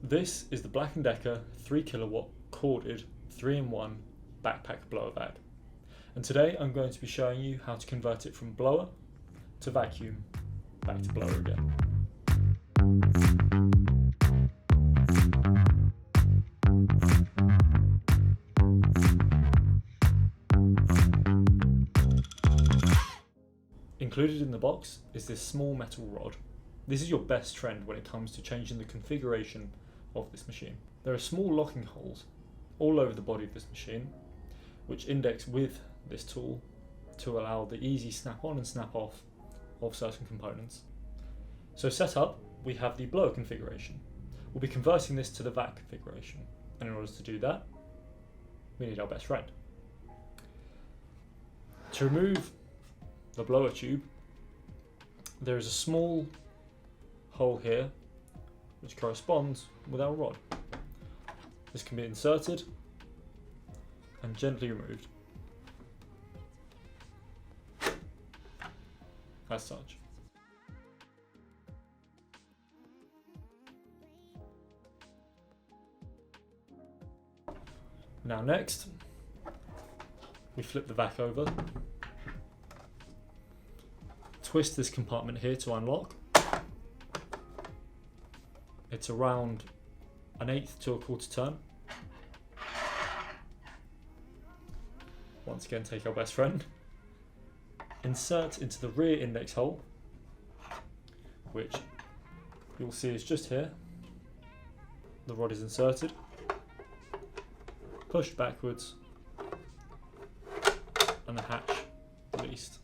This is the Black & Decker 3 kilowatt corded 3-in-1 backpack blower vac, and today I'm going to be showing you how to convert it from blower to vacuum, back to blower again. Included in the box is this small metal rod. This is your best friend when it comes to changing the configuration of this machine. There are small locking holes all over the body of this machine, which index with this tool to allow the easy snap on and snap off of certain components. So set up, we have the blower configuration. We'll be converting this to the vac configuration, and in order to do that, we need our best friend. To remove the blower tube, there is a small hole here which corresponds with our rod. This can be inserted and gently removed as such. Now next, we flip the vac over, twist this compartment here to unlock. It's around 1/8 to 1/4 turn. Once again, take our best friend, insert into the rear index hole, which you'll see is just here. The rod is inserted, pushed backwards, and the hatch released.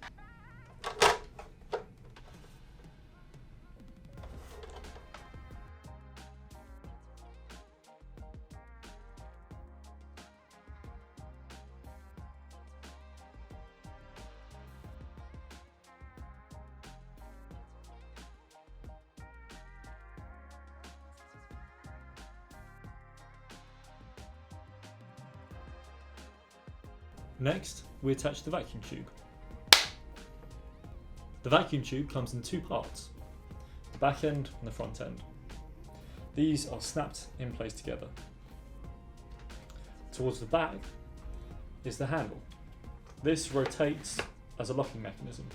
Next, we attach the vacuum tube. The vacuum tube comes in two parts, the back end and the front end. These are snapped in place together. Towards the back is the handle. This rotates as a locking mechanism.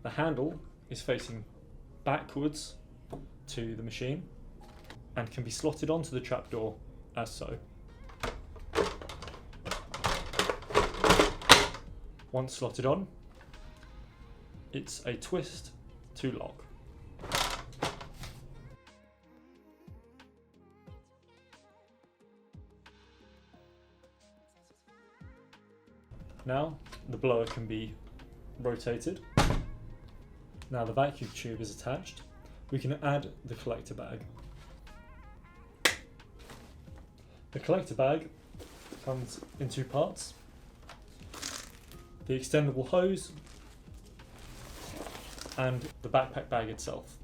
The handle is facing backwards to the machine and can be slotted onto the trapdoor as so. Once slotted on, it's a twist to lock. Now the blower can be rotated. Now the vacuum tube is attached, we can add the collector bag. The collector bag comes in two parts, the extendable hose and the backpack bag itself.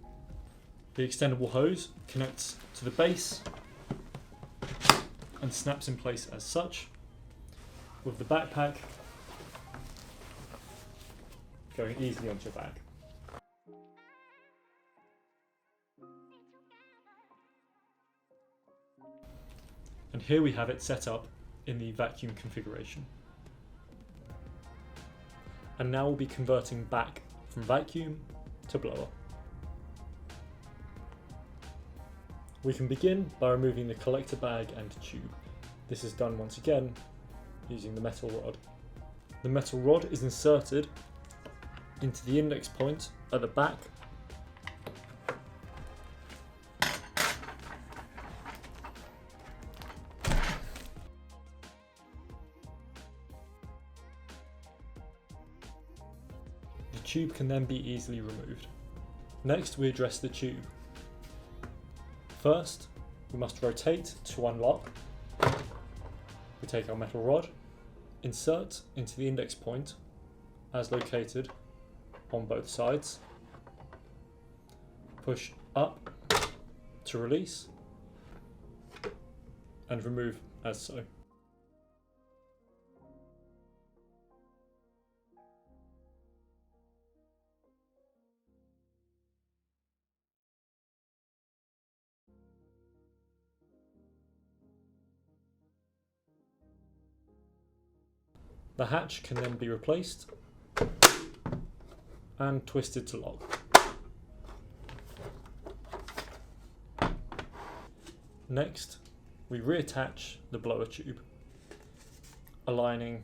The extendable hose connects to the base and snaps in place as such, with the backpack going easily onto your bag. And here we have it set up in the vacuum configuration. And now we'll be converting back from vacuum to blower. We can begin by removing the collector bag and tube. This is done once again using the metal rod. The metal rod is inserted into the index point at the back . The tube can then be easily removed. Next, we address the tube. First, we must rotate to unlock. We take our metal rod, insert into the index point as located on both sides, push up to release, and remove as so. The hatch can then be replaced and twisted to lock. Next, we reattach the blower tube, aligning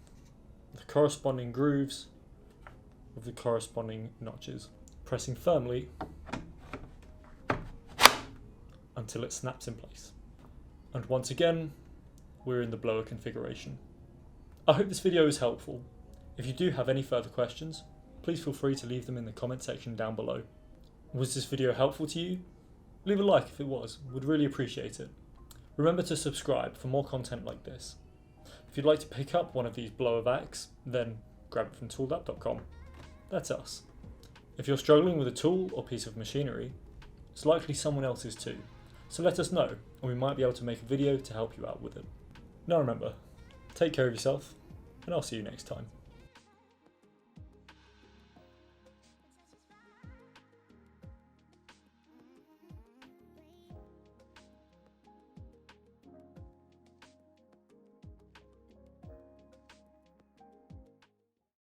the corresponding grooves with the corresponding notches, pressing firmly until it snaps in place. And once again, we're in the blower configuration. I hope this video is helpful. If you do have any further questions, please feel free to leave them in the comment section down below. Was this video helpful to you? Leave a like if it was, would really appreciate it. Remember to subscribe for more content like this. If you'd like to pick up one of these blower vacs, then grab it from tooledapp.com. That's us. If you're struggling with a tool or piece of machinery, it's likely someone else is too. So let us know, and we might be able to make a video to help you out with it. Now remember, take care of yourself, and I'll see you next time.